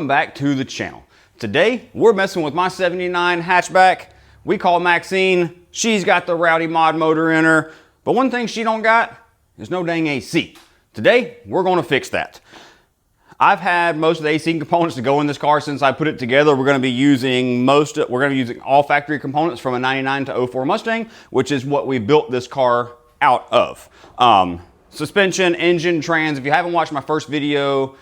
welcome back to the channel. Today, we're messing with my 79 hatchback. We call Maxine. She's got the rowdy mod motor in her, but one thing she don't got is no dang AC. Today, we're gonna fix that. I've had most of the AC components to go in this car since I put it together. We're gonna be using all factory components from a 99 to 04 Mustang, which is what we built this car out of. Suspension, engine, trans. If you haven't watched my first video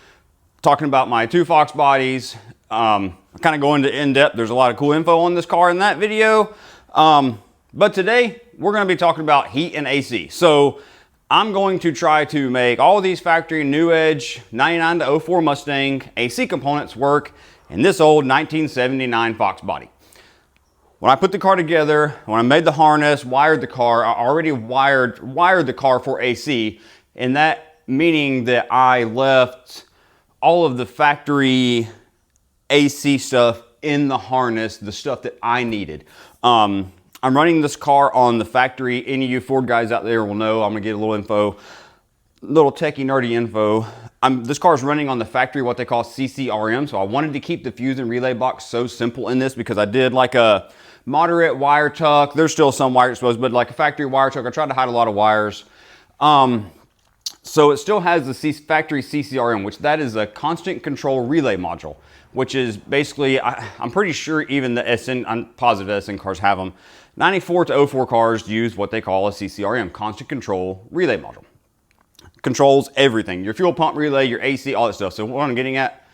talking about my two Fox bodies, I kind of go into in-depth. There's a lot of cool info on this car in that video. But today, we're gonna be talking about heat and AC. So I'm going to try to make all these factory New Edge 99 to 04 Mustang AC components work in this old 1979 Fox body. When I put the car together, when I made the harness, wired the car, I already wired the car for AC, and that meaning that I left all of the factory AC stuff in the harness, the stuff that I needed. I'm running this car on the factory. Any of you Ford guys out there will know. I'm gonna get a little info, little techie nerdy info. This car is running on the factory, what they call CCRM. So I wanted to keep the fuse and relay box so simple in this because I did like a moderate wire tuck. There's still some wire exposed, but like a factory wire tuck. I tried to hide a lot of wires. So it still has the factory CCRM, which that is a constant control relay module, which is basically, I'm pretty sure even the SN, I'm positive the SN cars have them. 94 to 04 cars use what they call a CCRM, constant control relay module. Controls everything, your fuel pump relay, your AC, all that stuff. So what I'm getting at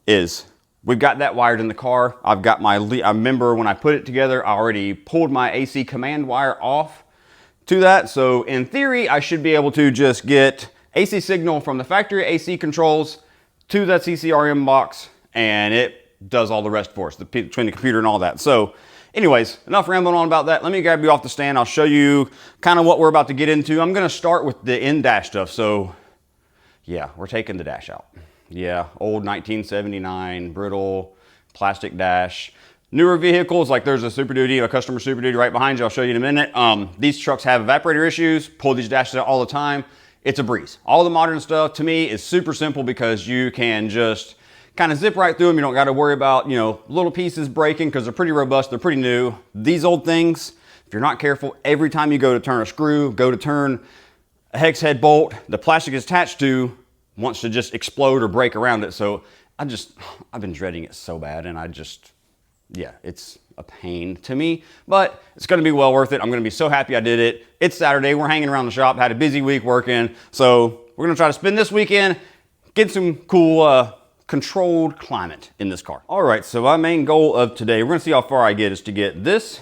is we've got that wired in the car. I've got I remember when I put it together, I already pulled my AC command wire off to that. So in theory, I should be able to just get AC signal from the factory AC controls to that CCRM box, and it does all the rest for us, between the computer and all that. So anyways, enough rambling on about that. Let me grab you off the stand. I'll show you kind of what we're about to get into. I'm gonna start with the in-dash stuff. So yeah, we're taking the dash out. Yeah, old 1979 brittle plastic dash. Newer vehicles, like there's a Super Duty, a customer Super Duty right behind you. I'll show you in a minute. These trucks have evaporator issues, pull these dashes out all the time. It's a breeze. All the modern stuff to me is super simple because you can just kind of zip right through them. You don't got to worry about, little pieces breaking because they're pretty robust. They're pretty new. These old things, if you're not careful, every time you go to turn a screw, go to turn a hex head bolt, the plastic is attached to wants to just explode or break around it. So I've been dreading it so bad, and yeah, it's a pain to me, but it's gonna be well worth it. I'm gonna be so happy I did it. It's Saturday, we're hanging around the shop, had a busy week working. So we're gonna try to spend this weekend, get some cool controlled climate in this car. All right, so my main goal of today, we're gonna see how far I get, is to get, this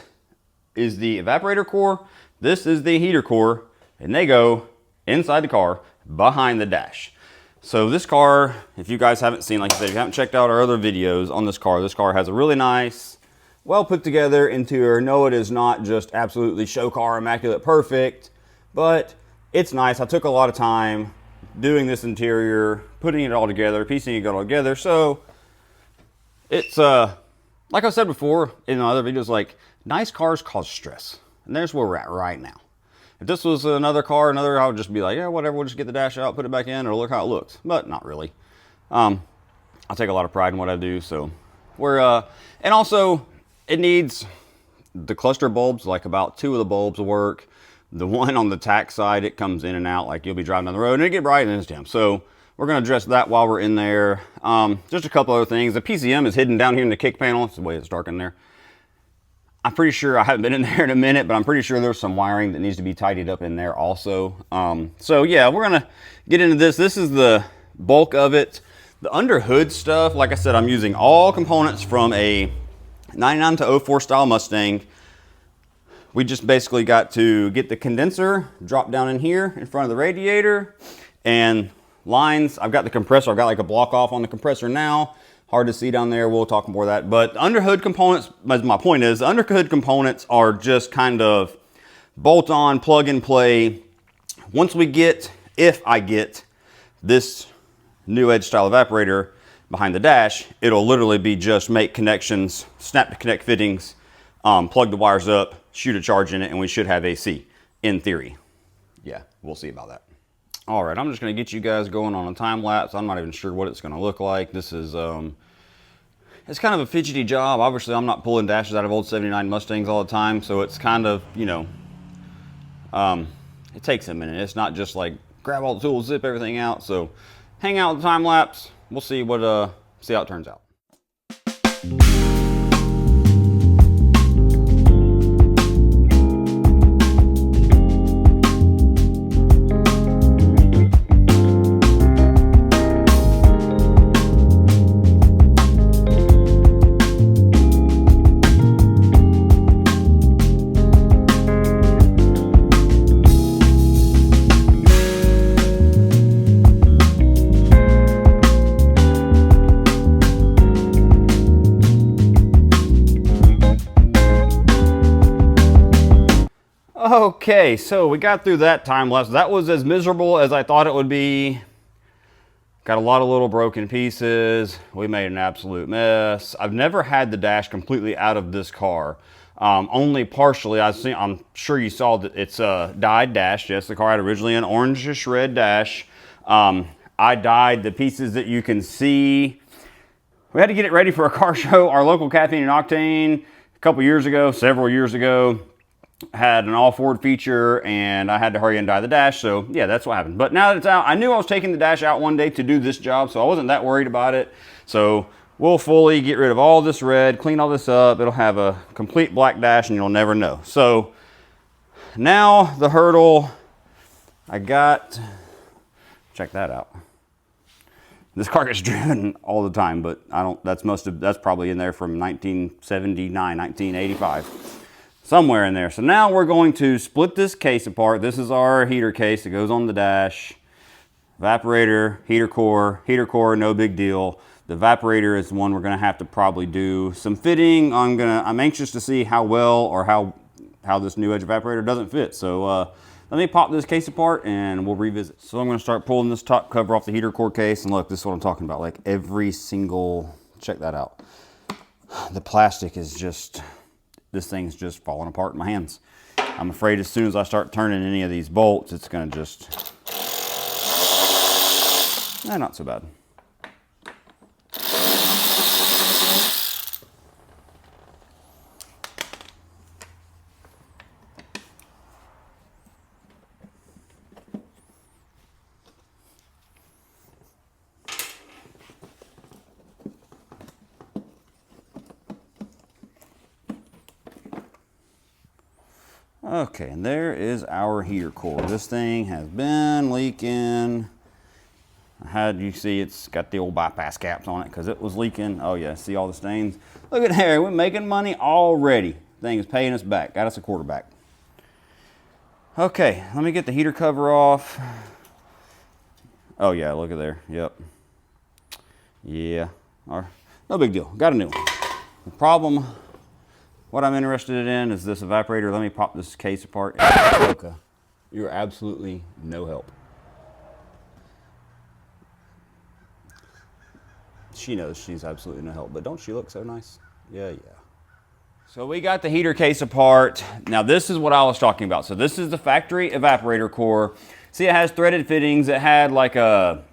is the evaporator core, this is the heater core, and they go inside the car behind the dash. So this car, if you guys haven't seen, like I said, if you haven't checked out our other videos on this car has a really nice, well put together interior. No, it is not just absolutely show car, immaculate, perfect, but it's nice. I took a lot of time doing this interior, putting it all together, piecing it all together. So it's, like I said before in other videos, like nice cars cause stress. And there's where we're at right now. If this was another car, I would just be like, yeah, whatever, we'll just get the dash out, put it back in, or look how it looks. But not really. I take a lot of pride in what I do, so and also it needs the cluster bulbs, like about 2 of the bulbs will work. The one on the tack side, it comes in and out, like you'll be driving down the road and it get bright and it's dim. So we're gonna address that while we're in there. Just a couple other things. The PCM is hidden down here in the kick panel. It's the way it's dark in there. I'm pretty sure, I haven't been in there in a minute, but I'm pretty sure there's some wiring that needs to be tidied up in there also. So yeah, we're gonna get into this. This is the bulk of it. The under hood stuff, like I said, I'm using all components from a 99 to 04 style Mustang. We just basically got to get the condenser, drop down in here in front of the radiator, and lines. I've got the compressor, I've got like a block off on the compressor now. Hard to see down there, we'll talk more of that. But under hood components, my point is, the under hood components are just kind of bolt on, plug and play. Once we get, if I get this New Edge style evaporator behind the dash, it'll literally be just make connections, snap to connect fittings, plug the wires up, shoot a charge in it, and we should have AC, in theory. Yeah, we'll see about that. All right, I'm just gonna get you guys going on a time lapse. I'm not even sure what it's gonna look like. This is it's kind of a fidgety job. Obviously, I'm not pulling dashes out of old 79 Mustangs all the time, so it's kind of, you know, it takes a minute. It's not just like grab all the tools, zip everything out. So hang out with the time lapse. We'll see what see how it turns out. Okay, so we got through that time lapse. That was as miserable as I thought it would be. Got a lot of little broken pieces. We made an absolute mess. I've never had the dash completely out of this car. Only partially. I'm sure you saw that it's a dyed dash. Yes, the car had originally an orangish red dash. I dyed the pieces that you can see. We had to get it ready for a car show. Our local Caffeine and Octane a couple years ago, several years ago, had an all Ford feature, and I had to hurry and dye the dash. So yeah, that's what happened. But now that it's out, I knew I was taking the dash out one day to do this job, so I wasn't that worried about it. So we'll fully get rid of all this red, clean all this up. It'll have a complete black dash and you'll never know. So now the hurdle, I got, check that out. This car gets driven all the time, but that's probably in there from 1979, 1985. Somewhere in there. So now we're going to split this case apart. This is our heater case that goes on the dash. Evaporator, heater core, no big deal. The evaporator is the one we're gonna have to probably do some fitting. I'm anxious to see how well or how this new edge evaporator doesn't fit. So let me pop this case apart and we'll revisit. So I'm gonna start pulling this top cover off the heater core case, and look, this is what I'm talking about. Like every single, check that out. The plastic is just, this thing's just falling apart in my hands. I'm afraid as soon as I start turning any of these bolts, it's gonna just, not so bad. Okay, and there is our heater core. This thing has been leaking. You see it's got the old bypass caps on it because it was leaking. Oh yeah, see all the stains? Look at Harry, we're making money already. Thing is paying us back, got us a quarterback. Okay, let me get the heater cover off. Oh yeah, look at there, yep. Yeah, no big deal, got a new one. The problem, what I'm interested in is this evaporator. Let me pop this case apart. Okay, you're absolutely no help. She knows she's absolutely no help, but don't she look so nice? Yeah. So we got the heater case apart. Now this is what I was talking about. So this is the factory evaporator core. See, it has threaded fittings. It had like a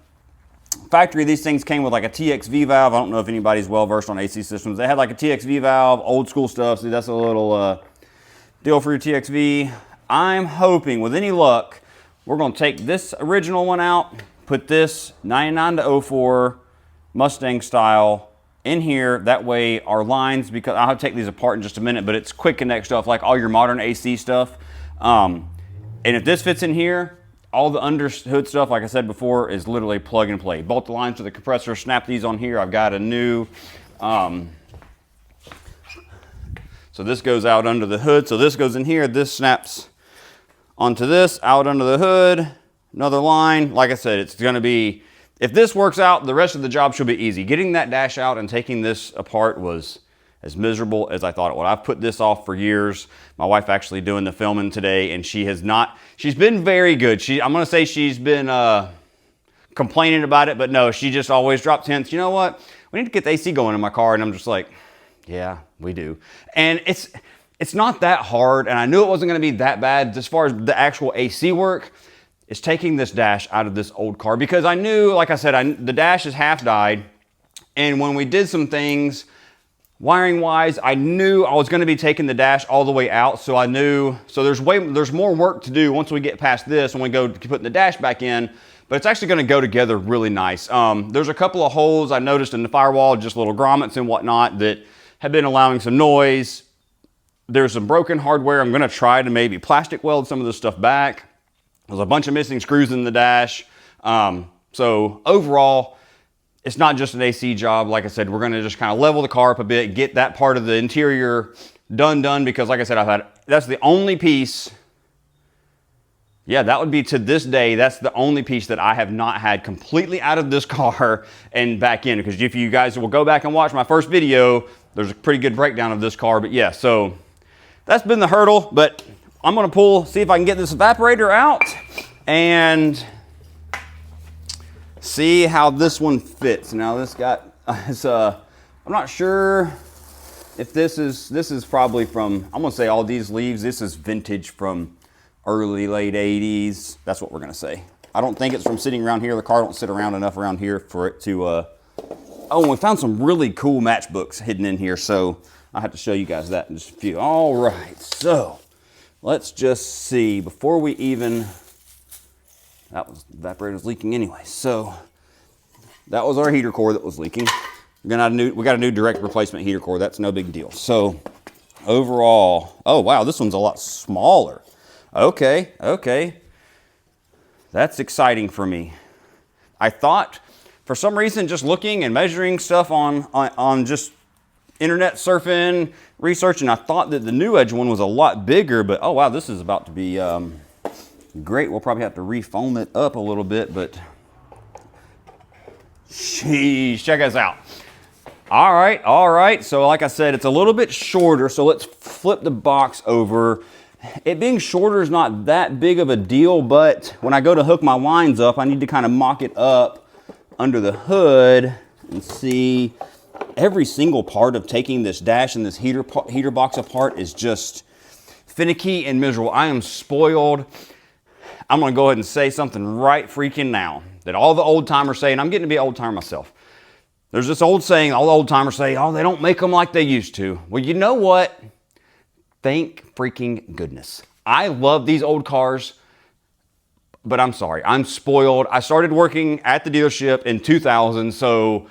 factory, these things came with like a TXV valve. I don't know if anybody's well versed on AC systems. They had like a TXV valve, old school stuff. See, that's a little deal for your TXV. I'm hoping with any luck, we're gonna take this original one out, put this 99 to 04 Mustang style in here. That way our lines, because I'll have to take these apart in just a minute, but it's quick connect stuff like all your modern AC stuff. And if this fits in here, all the under hood stuff, like I said before, is literally plug and play. Bolt the lines to the compressor, snap these on here. I've got a new, so this goes out under the hood. So this goes in here, this snaps onto this, out under the hood, another line. Like I said, it's gonna be, if this works out, the rest of the job should be easy. Getting that dash out and taking this apart was as miserable as I thought it would. I've put this off for years. My wife actually doing the filming today, and she's been very good. I'm gonna say she's been complaining about it, but no, she just always drops hints. You know what? We need to get the AC going in my car, and I'm just like, yeah, we do. And it's not that hard, and I knew it wasn't gonna be that bad as far as the actual AC work. Is taking this dash out of this old car, because I knew, like I said, the dash is half dyed, and when we did some things, I Wiring wise, I knew I was going to be taking the dash all the way out, so I knew, so there's more work to do once we get past this and we go putting the dash back in, but it's actually going to go together really nice. There's a couple of holes I noticed in the firewall, just little grommets and whatnot that have been allowing some noise. There's some broken hardware. I'm going to try to maybe plastic weld some of this stuff back. There's a bunch of missing screws in the dash. So overall, it's not just an AC job. Like I said, we're going to just kind of level the car up a bit, get that part of the interior done, because like I said, that's the only piece. Yeah, that would be, to this day, that's the only piece that I have not had completely out of this car and back in. Because if you guys will go back and watch my first video, there's a pretty good breakdown of this car. But yeah, so that's been the hurdle, but I'm gonna see if I can get this evaporator out and see how this one fits. Now this got, I'm not sure if this is probably from, I'm gonna say all these leaves, this is vintage from early, late 80s. That's what we're gonna say. I don't think it's from sitting around here. The car don't sit around enough around here for it to, oh, and we found some really cool matchbooks hidden in here, so I'll have to show you guys that in just a few. All right, so let's just see, before we even, the evaporator was leaking anyway. So that was our heater core that was leaking. We got a new direct replacement heater core. That's no big deal. So overall, oh wow, this one's a lot smaller. Okay. That's exciting for me. I thought, for some reason, just looking and measuring stuff on just internet surfing, researching, I thought that the New Edge one was a lot bigger, but oh wow, this is about to be great. We'll probably have to refoam it up a little bit, but sheesh, check us out. All right. So like I said, it's a little bit shorter, so let's flip the box over. It being shorter is not that big of a deal, but when I go to hook my lines up, I need to kind of mock it up under the hood and see. Every single part of taking this dash and this heater box apart is just finicky and miserable. I am spoiled. I'm gonna go ahead and say something right freaking now that all the old timers say, and I'm getting to be an old timer myself. There's this old saying, all the old timers say, oh, they don't make them like they used to. Well, you know what? Thank freaking goodness. I love these old cars, but I'm sorry, I'm spoiled. I started working at the dealership in 2000, so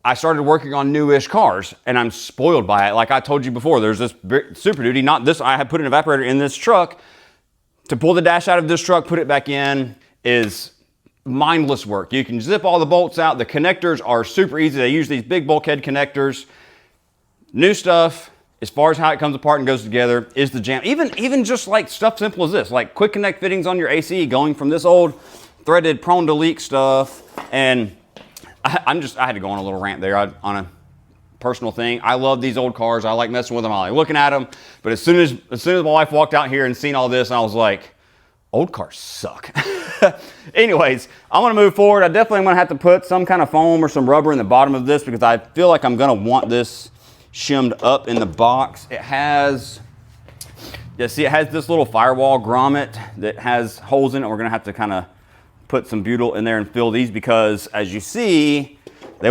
I started working on newish cars, and I'm spoiled by it. Like I told you before, there's this Super Duty, not this, I had put an evaporator in this truck. To pull the dash out of this truck, put it back in, is mindless work. You can zip all the bolts out. The connectors are super easy. They use these big bulkhead connectors. New stuff, as far as how it comes apart and goes together, is the jam. Even just like stuff simple as this, like quick connect fittings on your AC, going from this old threaded prone to leak stuff. And I had to go on a little rant there on a personal thing. I love these old cars. I like messing with them. I like looking at them. But as soon as my wife walked out here and seen all this, I was like, old cars suck. Anyways, I'm gonna move forward. I definitely am gonna have to put some kind of foam or some rubber in the bottom of this because I feel like I'm gonna want this shimmed up in the box. It has, yeah, see, it has this little firewall grommet that has holes in it. We're gonna have to kind of put some butyl in there and fill these because, as you see, the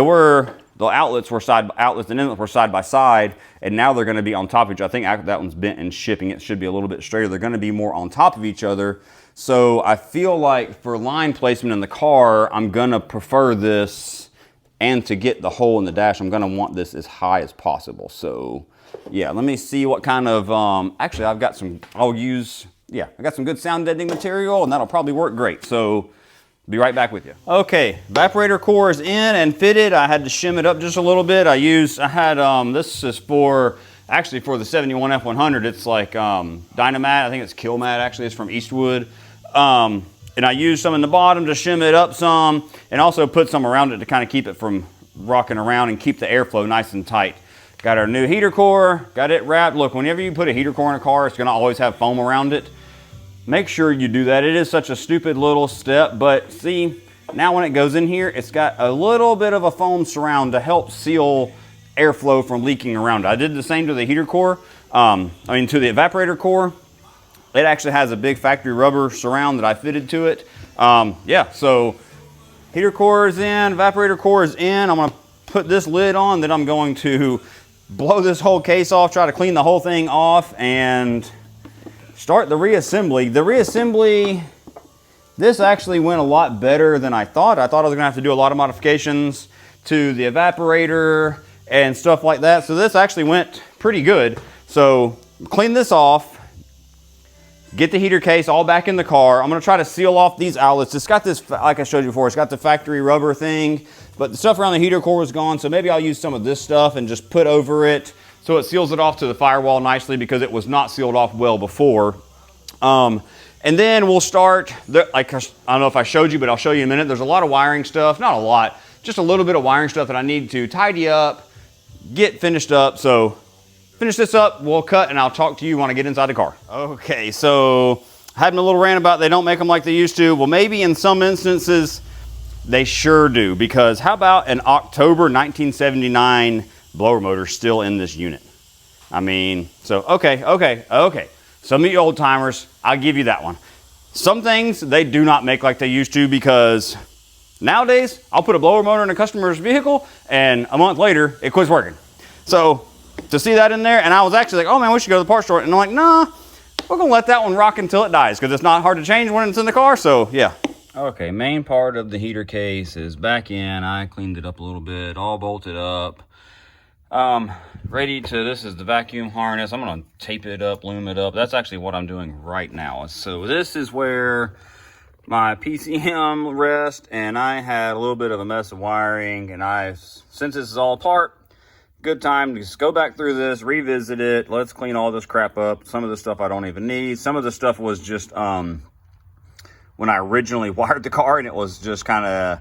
outlets and inlets were side by side, and now they're going to be on top of each other. I think that one's bent in shipping. It should be a little bit straighter. They're going to be more on top of each other. So I feel like for line placement in the car, I'm going to prefer this, and to get the hole in the dash, I'm going to want this as high as possible. So yeah, let me see what kind of, actually I've got some, I got some good sound deadening material, and that'll probably work great. So be right back with you. Okay, evaporator core is in and fitted. I had to shim it up just a little bit. This is actually for the 71 F100. It's like Dynamat. I think it's Killmat actually. It's from Eastwood. And I used some in the bottom to shim it up some, and also put some around it to kind of keep it from rocking around and keep the airflow nice and tight. Got our new heater core, got it wrapped. Look, whenever you put a heater core in a car, it's gonna always have foam around it. Make sure you do that. It is such a stupid little step, but see, now when it goes in here, it's got a little bit of a foam surround to help seal airflow from leaking around. I did the same to the heater core, to the evaporator core. It actually has a big factory rubber surround that I fitted to it. So heater core is in, evaporator core is in. I'm gonna put this lid on, then I'm going to blow this whole case off, try to clean the whole thing off, and start the reassembly. The reassembly, this actually went a lot better than I thought. I thought I was gonna have to do a lot of modifications to the evaporator and stuff like that. So this actually went pretty good. So clean this off, get the heater case all back in the car. I'm gonna try to seal off these outlets. It's got this, like I showed you before, it's got the factory rubber thing, but the stuff around the heater core was gone. So maybe I'll use some of this stuff and just put over it so it seals it off to the firewall nicely, because it was not sealed off well before. And then we'll start, I don't know if I showed you, but I'll show you in a minute. There's a lot of wiring stuff, not a lot, just a little bit of wiring stuff that I need to tidy up, get finished up. So finish this up, we'll cut, and I'll talk to you when I get inside the car. Okay, so having a little rant about they don't make them like they used to. Well, maybe in some instances, they sure do, because how about an October 1979 blower motor still in this unit? I mean, so okay. Some of you old timers, I'll give you that one. Some things they do not make like they used to, because nowadays I'll put a blower motor in a customer's vehicle and a month later it quits working. So to see that in there, and I was actually like, oh man, we should go to the parts store. And I'm like, nah, we're gonna let that one rock until it dies, because it's not hard to change when it's in the car. So yeah. Okay, main part of the heater case is back in. I cleaned it up a little bit, all bolted up. Ready to, this is the vacuum harness. I'm gonna tape it up, loom it up. That's actually what I'm doing right now. So this is where my PCM rests, and I had a little bit of a mess of wiring, and since this is all apart, good time to just go back through this, revisit it. Let's clean all this crap up. Some of the stuff I don't even need. Some of the stuff was just when I originally wired the car, and it was just kind of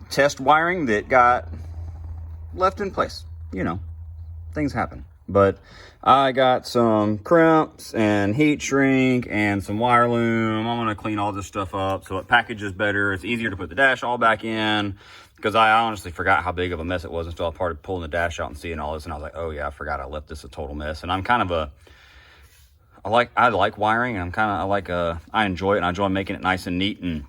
test wiring that got left in place. You know, things happen. But I got some crimps and heat shrink and some wire loom. I'm gonna clean all this stuff up so it packages better. It's easier to put the dash all back in, because I honestly forgot how big of a mess it was until I started pulling the dash out and seeing all this, and I was like, oh yeah, I forgot I left this a total mess. And I'm kind of I like wiring, and I enjoy it, and I enjoy making it nice and neat, and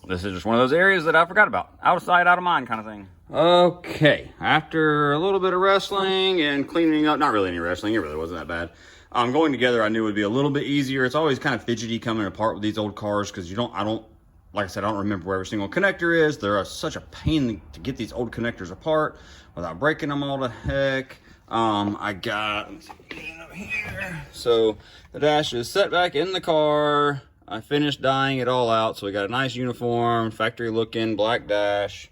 this is just one of those areas that I forgot about. Out of sight, out of mind kind of thing. Okay, after a little bit of wrestling and cleaning up, not really any wrestling, it really wasn't that bad. Going together, I knew it would be a little bit easier. It's always kind of fidgety coming apart with these old cars, because like I said, I don't remember where every single connector is. They're such a pain to get these old connectors apart without breaking them all to heck. I got, let's see, get it over here. So the dash is set back in the car. I finished dyeing it all out, so we got a nice uniform, factory looking black dash.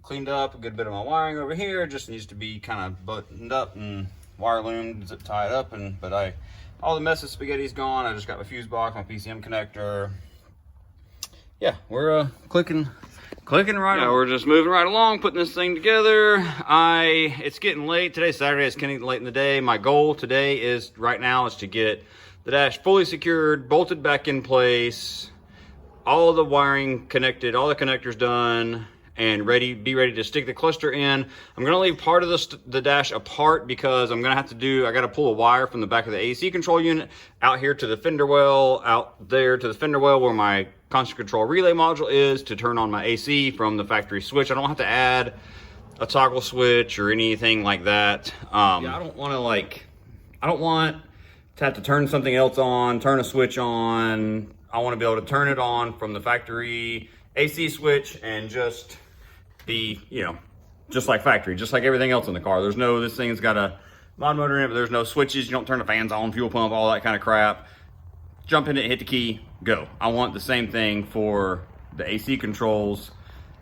Cleaned up a good bit of my wiring over here. Just needs to be kind of buttoned up and wire loomed, zip tied up. But all the mess of spaghetti's gone. I just got my fuse box, my PCM connector. Yeah, we're clicking right. Yeah, we're just moving right along, putting this thing together. It's getting late. Today's Saturday. It's getting late in the day. My goal today right now is to get the dash fully secured, bolted back in place, all the wiring connected, all the connectors done, and be ready to stick the cluster in. I'm gonna leave part of the dash apart, because I gotta pull a wire from the back of the AC control unit out here to the fender well, out there to the fender well where my constant control relay module is, to turn on my AC from the factory switch. I don't have to add a toggle switch or anything like that. Yeah, I don't want to have to turn something else on, turn a switch on. I want to be able to turn it on from the factory AC switch and just be, just like factory, just like everything else in the car. This thing's got a mod motor in it, but there's no switches. You don't turn the fans on, fuel pump, all that kind of crap. Jump in it, hit the key, go. I want the same thing for the AC controls,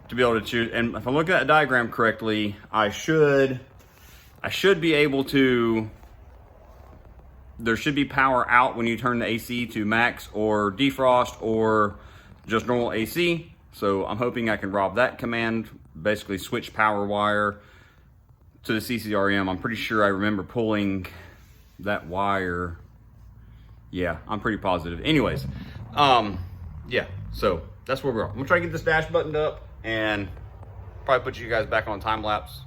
to be able to choose. And if I'm looking at the diagram correctly, I should be able to, there should be power out when you turn the AC to max or defrost or just normal AC. So I'm hoping I can rob that command, basically switch power wire to the CCRM. I'm pretty sure I remember pulling that wire. Yeah, I'm pretty positive. Anyways, yeah, so that's where we're at. I'm gonna try to get this dash buttoned up and probably put you guys back on time lapse.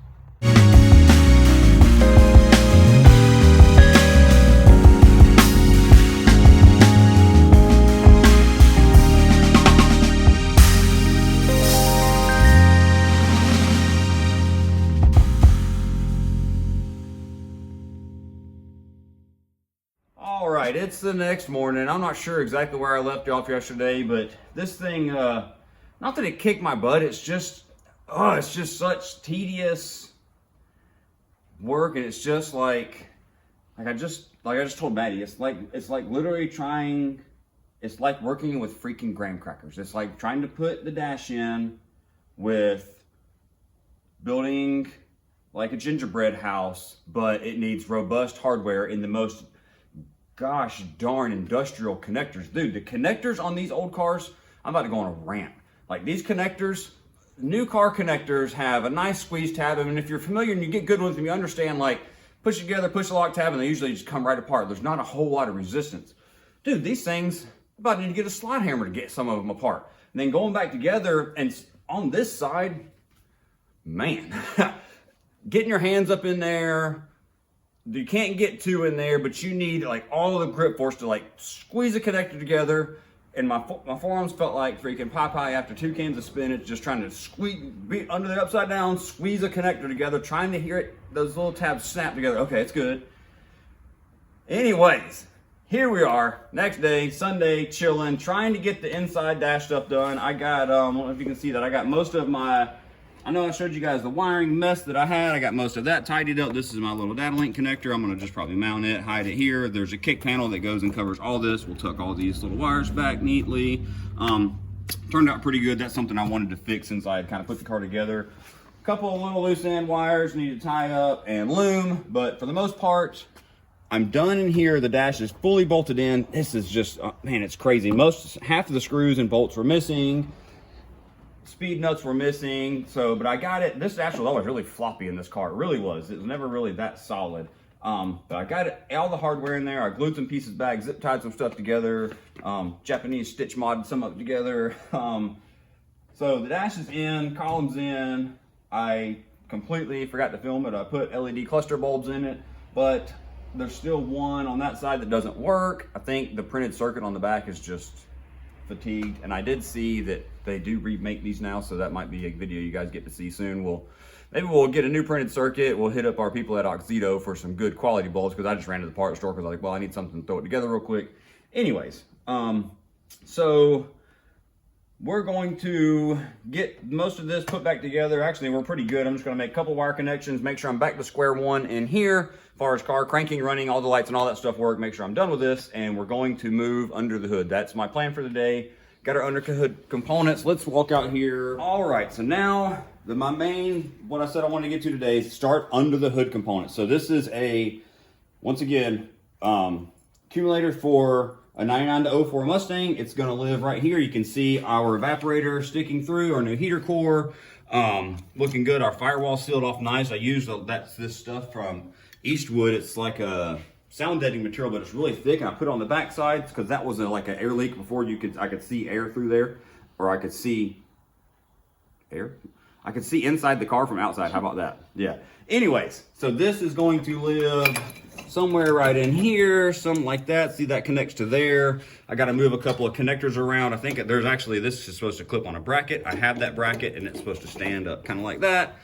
All right, it's the next morning. I'm not sure exactly where I left you off yesterday, but this thing, not that it kicked my butt, it's just such tedious work, and it's just like I just told Maddie, it's like literally trying, it's like working with freaking graham crackers. It's like trying to put the dash in with building like a gingerbread house, but it needs robust hardware in the most gosh darn industrial connectors. Dude, the connectors on these old cars, I'm about to go on a rant. Like these connectors, new car connectors have a nice squeeze tab, and if you're familiar and you get good ones and you understand, like push together, push the lock tab, and they usually just come right apart. There's not a whole lot of resistance. Dude, these things, I'm about to get a slide hammer to get some of them apart. And then going back together, and on this side, man, getting your hands up in there, you can't get two in there, but you need like all of the grip force to like squeeze the connector together. And my forearms felt like freaking Popeye after 2 cans of spinach, just trying to squeeze, be under the upside down, squeeze a connector together, trying to hear it, those little tabs snap together. Okay, it's good. Anyways, here we are, next day, Sunday, chilling, trying to get the inside dash stuff done. I got, I don't know if you can see that, I got most of my, I know I showed you guys the wiring mess that I had. I got most of that tidied up. This is my little data link connector. I'm gonna just probably mount it, hide it here. There's a kick panel that goes and covers all this. We'll tuck all these little wires back neatly. Turned out pretty good. That's something I wanted to fix since I had kind of put the car together. A couple of little loose end wires need to tie up and loom, but for the most part, I'm done in here. The dash is fully bolted in. This is just, man, it's crazy. Half of the screws and bolts were missing. Speed nuts were missing, but I got it. This dash was always really floppy in this car. It really was. It was never really that solid. But I got it, all the hardware in there. I glued some pieces back, zip tied some stuff together, Japanese stitch modded some of it together. So the dash is in, columns in. I completely forgot to film it. I put LED cluster bulbs in it, but there's still one on that side that doesn't work. I think the printed circuit on the back is just fatigued, and I did see that they do remake these now, so that might be a video you guys get to see soon. Maybe we'll get a new printed circuit. We'll hit up our people at AUXITO for some good quality bulbs, because I just ran to the parts store because I was like, well, I need something to throw it together real quick. Anyways, so we're going to get most of this put back together. Actually, we're pretty good. I'm just gonna make a couple wire connections, make sure I'm back to square one in here, as far as car cranking, running, all the lights and all that stuff work, make sure I'm done with this, and we're going to move under the hood. That's my plan for the day. Got our under hood components. Let's walk out here. All right, so now what I said I wanted to get to today is start under the hood components. So this is once again, accumulator for a 99 to 04 Mustang. It's gonna live right here. You can see our evaporator sticking through, our new heater core, looking good. Our firewall sealed off nice. I used this stuff from Eastwood. It's like a sound deadening material, but it's really thick, and I put it on the back sides because that was like an air leak before. I could see air through there, or I could see air. I could see inside the car from outside. How about that? Yeah. Anyways, so this is going to live somewhere right in here, something like that. See, that connects to there. I got to move a couple of connectors around. I think there's actually, this is supposed to clip on a bracket. I have that bracket, and it's supposed to stand up kind of like that.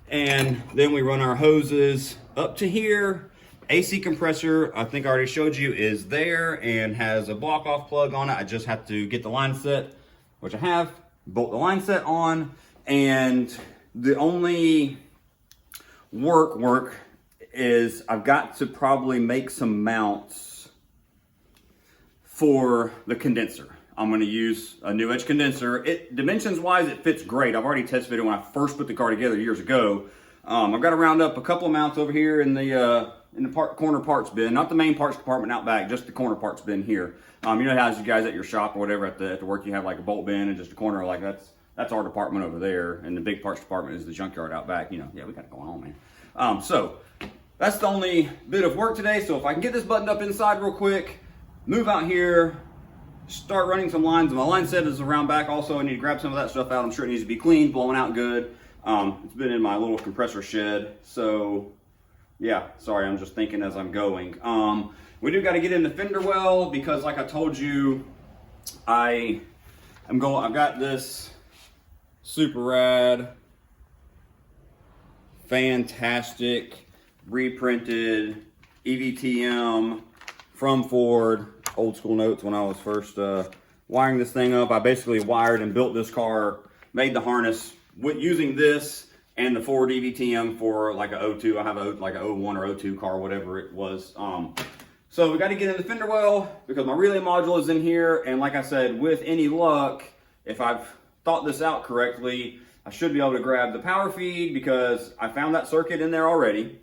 And then we run our hoses up to here. AC compressor, I think I already showed you, is there and has a block off plug on it. I just have to get the line set, which I have, bolt the line set on, and the only work is I've got to probably make some mounts for the condenser. I'm going to use a new edge condenser. Dimensions wise, it fits great. I've already test fitted when I first put the car together years ago. I've got to round up a couple of mounts over here in the corner parts bin, not the main parts department out back, just the corner parts bin here. You know how you guys at your shop or whatever at the work, you have like a bolt bin and just a corner, like that's our department over there, and the big parts department is the junkyard out back. You know, yeah, we got it going on, man. So that's the only bit of work today. So if I can get this buttoned up inside real quick, move out here, start running some lines. My line set is around back also. I need to grab some of that stuff out. I'm sure it needs to be cleaned, blowing out good. It's been in my little compressor shed. So yeah, sorry, I'm just thinking as I'm going. We do got to get in the fender well, because like I told you, I've got this super rad, fantastic, reprinted EVTM from Ford, old school notes when I was first wiring this thing up. I basically wired and built this car, made the harness with using this and the Ford EVTM for like a 02. I have like a 01 or 02 car, whatever it was. So we got to get in the fender well because my relay module is in here. And like I said, with any luck, if I've thought this out correctly, I should be able to grab the power feed because I found that circuit in there already.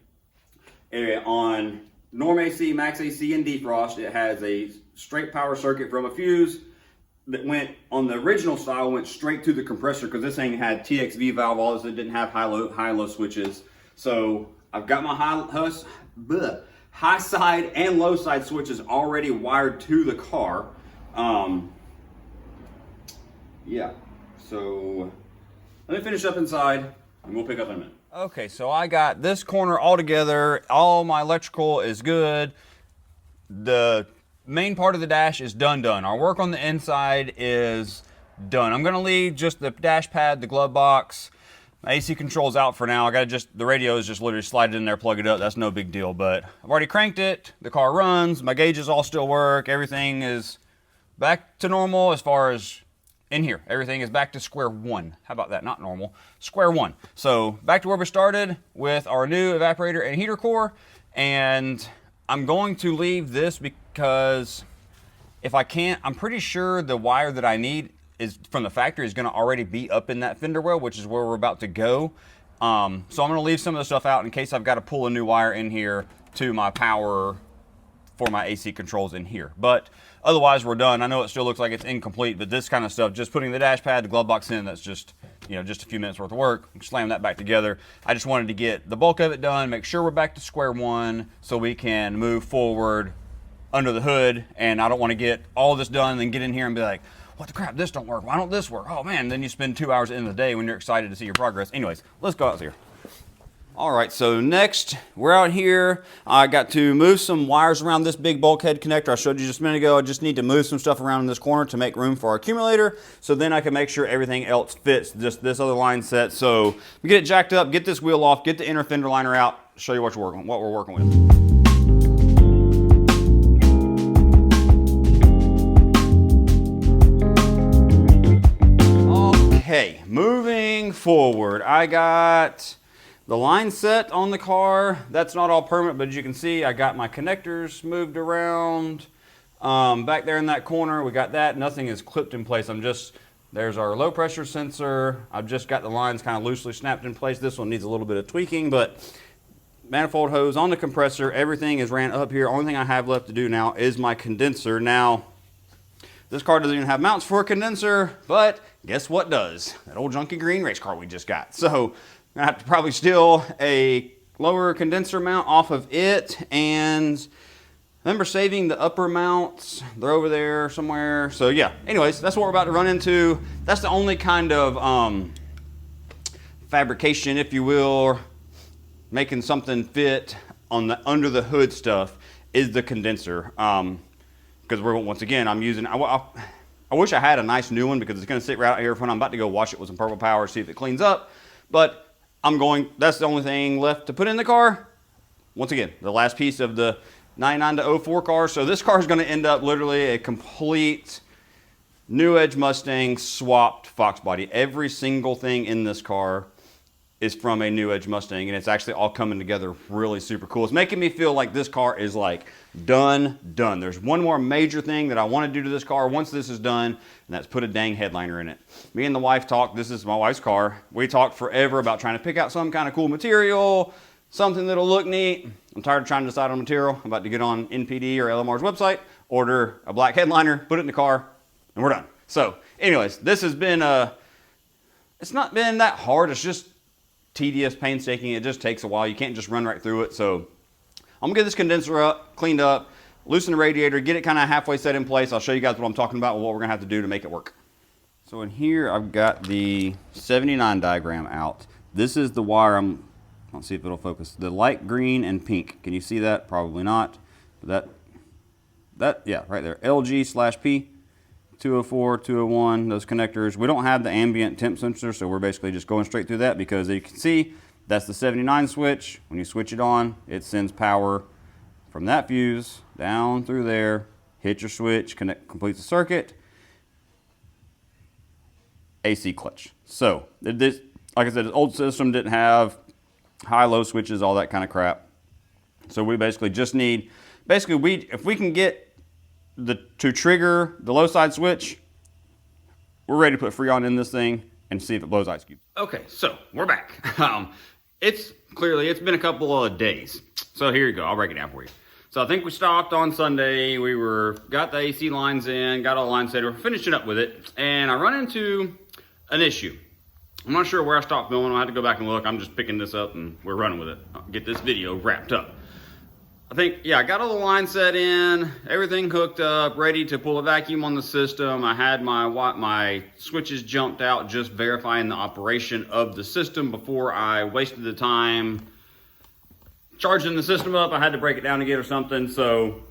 On Norm AC, Max AC, and defrost, it has a straight power circuit from a fuse that went on the original style, went straight to the compressor because this thing had TXV valve, all this, it didn't have high-low switches. So I've got my high side and low side switches already wired to the car. Yeah, so let me finish up inside and we'll pick up in a minute. Okay, so I got this corner all together. All my electrical is good. The main part of the dash is done. Our work on the inside is done. I'm gonna leave just the dash pad, the glove box. My AC control's out for now. I gotta the radio is just literally slide it in there, plug it up. That's no big deal, but I've already cranked it. The car runs, my gauges all still work. Everything is back to normal as far as in here. Everything is back to square one. How about that? Not normal, square one. So back to where we started with our new evaporator and heater core. And I'm going to leave this because if I can't, I'm pretty sure the wire that I need is from the factory is gonna already be up in that fender well, which is where we're about to go. So I'm gonna leave some of the stuff out in case I've got to pull a new wire in here to my power for my AC controls in here. But otherwise we're done. I know it still looks like it's incomplete, but this kind of stuff, just putting the dash pad, the glove box in, that's just, you know, just a few minutes worth of work. Slam that back together. I just wanted to get the bulk of it done, make sure we're back to square one so we can move forward under the hood. And I don't want to get all this done and then get in here and be like, what the crap, this don't work, why don't this work? Oh man, then you spend 2 hours in the day when you're excited to see your progress. Anyways, let's go out here. All right, so next we're out here. I got to move some wires around this big bulkhead connector I showed you just a minute ago. I just need to move some stuff around in this corner to make room for our accumulator, so then I can make sure everything else fits just this other line set. So we get it jacked up, get this wheel off, get the inner fender liner out, show you what we're working with. Okay, moving forward, I got the line set on the car. That's not all permanent, but as you can see, I got my connectors moved around. Back there in that corner, we got that. Nothing is clipped in place. There's our low pressure sensor. I've just got the lines kind of loosely snapped in place. This one needs a little bit of tweaking, but manifold hose on the compressor. Everything is ran up here. Only thing I have left to do now is my condenser. Now, this car doesn't even have mounts for a condenser, but guess what does? That old junky green race car we just got. So I have to probably steal a lower condenser mount off of it, and remember saving the upper mounts. They're over there somewhere. So yeah, anyways, that's what we're about to run into. That's the only kind of fabrication, if you will, making something fit on the under the hood stuff is the condenser. Because once again, I'm using, I wish I had a nice new one because it's gonna sit right out here when I'm about to go wash it with some Purple Power, see if it cleans up. But that's the only thing left to put in the car. Once again, the last piece of the 99 to 04 car. So this car is gonna end up literally a complete New Edge Mustang swapped Fox body. Every single thing in this car is from a New Edge Mustang, and it's actually all coming together really super cool. It's making me feel like this car is like done. There's one more major thing that I want to do to this car once this is done, and that's put a dang headliner in it. Me and the wife talked, this is my wife's car, we talked forever about trying to pick out some kind of cool material, something that'll look neat. I'm tired of trying to decide on material. I'm about to get on NPD or LMR's website, order a black headliner, put it in the car, and we're done. So anyways, this has been it's not been that hard. It's just tedious, painstaking. It just takes a while. You can't just run right through it. So I'm gonna get this condenser up, cleaned up, loosen the radiator, get it kind of halfway set in place. I'll show you guys what I'm talking about and what we're gonna have to do to make it work. So in here, I've got the 79 diagram out. This is the wire let's see if it'll focus. The light green and pink. Can you see that? Probably not. But yeah, right there. LG/P. 204, 201, those connectors. We don't have the ambient temp sensor, so we're basically just going straight through that because as you can see, that's the 79 switch. When you switch it on, it sends power from that fuse down through there, hit your switch, completes the circuit, AC clutch. So this, like I said, the old system didn't have high-low switches, all that kind of crap. So we basically just need, if we can get to trigger the low side switch, we're ready to put Freon in this thing and see if it blows ice cubes. Okay, so we're back. It's been a couple of days. So here you go, I'll break it down for you. So I think we stopped on Sunday. We got the AC lines in, got all the lines set, we're finishing up with it, and I run into an issue. I'm not sure where I stopped filming. I had to go back and look. I'm just picking this up and we're running with it. I'll get this video wrapped up. I think, yeah, I got all the lines set in, everything hooked up, ready to pull a vacuum on the system. I had my switches jumped out, just verifying the operation of the system before I wasted the time charging the system up. I had to break it down again or something. So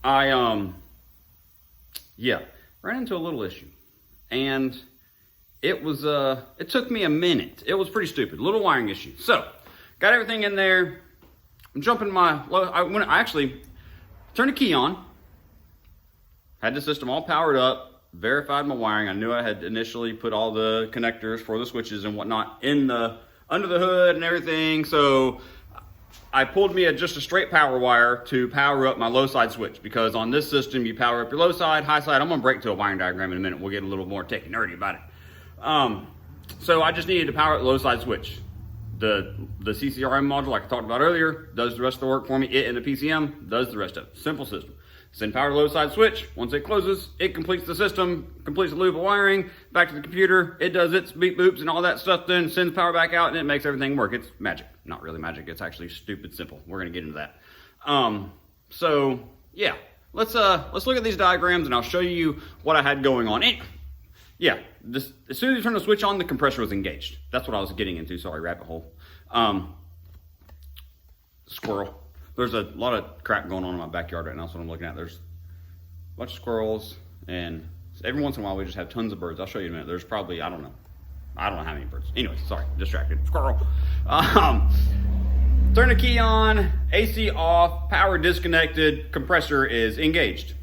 I, yeah, ran into a little issue. And it was, it took me a minute. It was pretty stupid, little wiring issue. So got everything in there. I'm jumping I actually turned the key on, had the system all powered up, verified my wiring. I knew I had initially put all the connectors for the switches and whatnot under the hood and everything. So I pulled me just a straight power wire to power up my low side switch, because on this system you power up your low side, high side. I'm gonna break to a wiring diagram in a minute. We'll get a little more techy nerdy about it. So I just needed to power up the low side switch. The CCRM module, like I talked about earlier, does the rest of the work for me. It and the PCM does the rest of it. Simple system. Send power to low side switch. Once it closes, it completes the system, completes the loop of wiring, back to the computer. It does its beep boops and all that stuff, then sends power back out, and it makes everything work. It's magic. Not really magic. It's actually stupid simple. We're gonna get into that. So yeah, let's look at these diagrams and I'll show you what I had going on. Yeah, as soon as you turn the switch on, the compressor was engaged. That's what I was getting into. Sorry, rabbit hole. Squirrel. There's a lot of crap going on in my backyard right now. That's what I'm looking at. There's a bunch of squirrels, and every once in a while we just have tons of birds. I'll show you in a minute. There's probably, I don't know how many birds. Anyway, sorry, distracted. Squirrel. Turn the key on, AC off, power disconnected, compressor is engaged.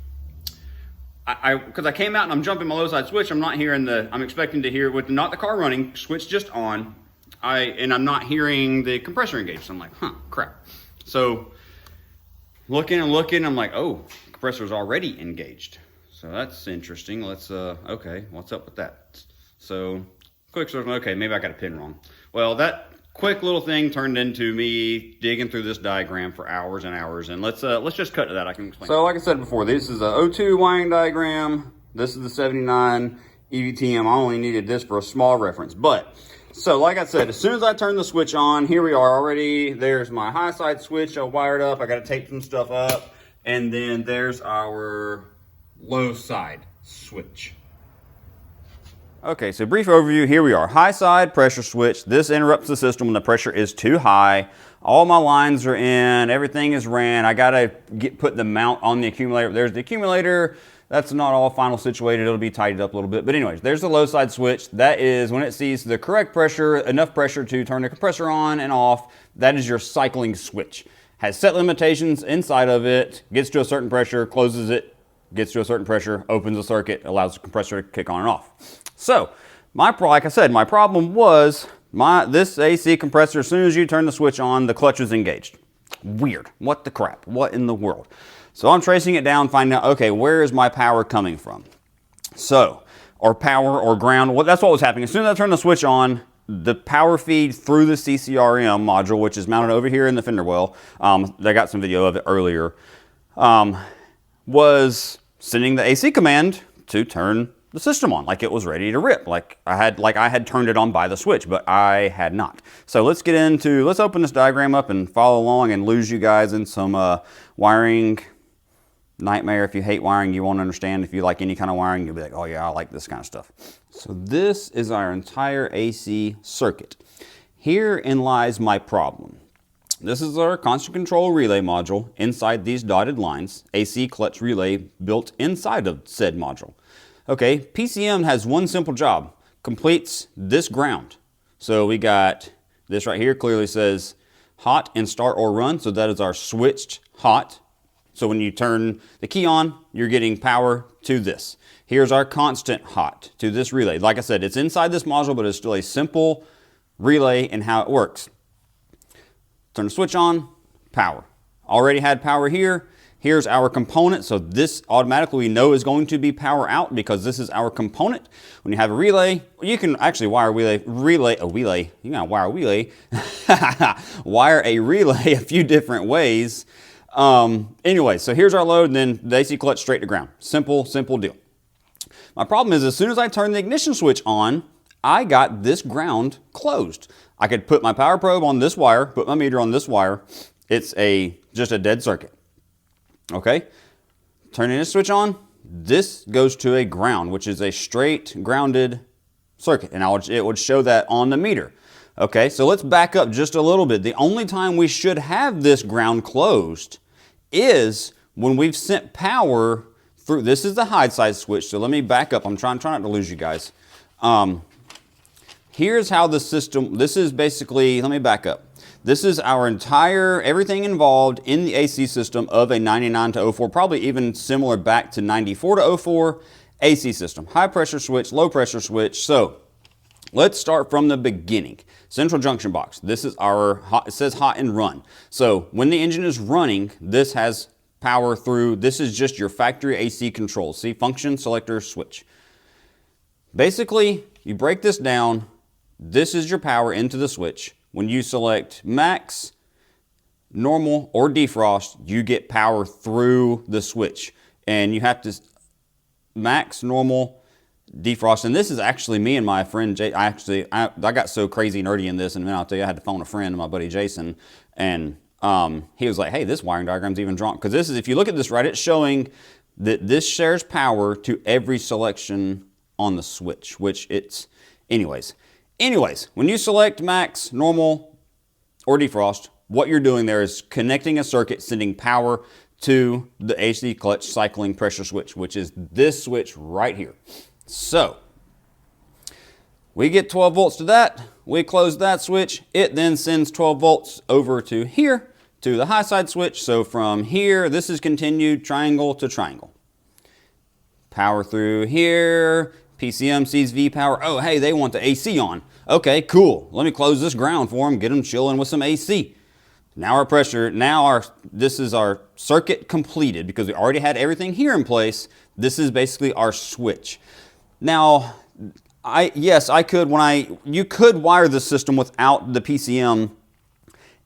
Because I came out and I'm jumping my low side switch, I'm expecting to hear, with not the car running, switch just on, and I'm not hearing the compressor engaged. So I'm like, crap. So looking and looking, I'm like, oh, compressor's already engaged. So that's interesting. Let's, okay, what's up with that? So quick sort of, okay, maybe I got a pin wrong. Well, that quick little thing turned into me digging through this diagram for hours and hours, and let's just cut to that. I can explain. So like I said before, this is a O2 wiring diagram. This is the 79 EVTM. I only needed this for a small reference. But, so like I said, as soon as I turn the switch on, here we are already. There's my high side switch wired up. I got to tape some stuff up. And then there's our low side switch. Okay, so brief overview, here we are. High side pressure switch. This interrupts the system when the pressure is too high. All my lines are in, everything is ran. I gotta put the mount on the accumulator. There's the accumulator. That's not all final situated. It'll be tidied up a little bit. But anyways, there's the low side switch. That is when it sees the correct pressure, enough pressure to turn the compressor on and off. That is your cycling switch. Has set limitations inside of it, gets to a certain pressure, closes it, gets to a certain pressure, opens the circuit, allows the compressor to kick on and off. So, like I said, my problem was this AC compressor, as soon as you turn the switch on, the clutch was engaged. Weird. What the crap? What in the world? So I'm tracing it down, finding out, okay, where is my power coming from? So, or power or ground, that's what was happening. As soon as I turned the switch on, the power feed through the CCRM module, which is mounted over here in the fender well, I got some video of it earlier, was sending the AC command to turn the system on, like it was ready to rip, like I had turned it on by the switch, but I had not. So let's open this diagram up and follow along and lose you guys in some wiring nightmare. If you hate wiring, you won't understand. If you like any kind of wiring, you'll be like, oh yeah, I like this kind of stuff. So this is our entire AC circuit. Herein lies my problem. This is our constant control relay module inside these dotted lines, AC clutch relay built inside of said module. Okay, PCM has one simple job, completes this ground. So we got this right here, clearly says hot and start or run. So that is our switched hot. So when you turn the key on, you're getting power to this. Here's our constant hot to this relay. Like I said, it's inside this module, but it's still a simple relay and how it works. Turn the switch on, power. Already had power here. Here's our component. So this automatically we know is going to be power out because this is our component. When you have a relay, you can actually wire wire a relay a few different ways. Anyway, so here's our load, and then the AC clutch straight to ground. Simple deal. My problem is as soon as I turn the ignition switch on, I got this ground closed. I could put my power probe on this wire, put my meter on this wire. It's just a dead circuit. Okay, turning this switch on, this goes to a ground, which is a straight grounded circuit, and it would show that on the meter. Okay, so let's back up just a little bit. The only time we should have this ground closed is when we've sent power through. This is the high side switch, so let me back up. I'm trying not to lose you guys. Here's how the system, this is basically, let me back up. This is our entire, everything involved in the AC system of a 99 to 04, probably even similar back to 94 to 04 AC system. High pressure switch, low pressure switch. So let's start from the beginning. Central junction box. This is our hot, it says hot and run. So when the engine is running, this has power through, this is just your factory AC control. See, function, selector, switch. Basically, you break this down. This is your power into the switch. When you select max, normal, or defrost, you get power through the switch. And you have to max, normal, defrost. And this is actually me and my friend Jay. I got so crazy nerdy in this, and then I'll tell you, I had to phone a friend, my buddy Jason, and he was like, hey, this wiring diagram's even drawn. Because this is, if you look at this right, it's showing that this shares power to every selection on the switch, which it's, anyways, when you select max, normal, or defrost, what you're doing there is connecting a circuit, sending power to the AC clutch cycling pressure switch, which is this switch right here. So we get 12 volts to that. We close that switch. It then sends 12 volts over to here, to the high side switch. So from here, this is continued triangle to triangle. Power through here. PCM sees V power. Oh, hey, they want the AC on. Okay, cool. Let me close this ground for them, get them chilling with some AC. Now our pressure, this is our circuit completed because we already had everything here in place. This is basically our switch. Now, you could wire the system without the PCM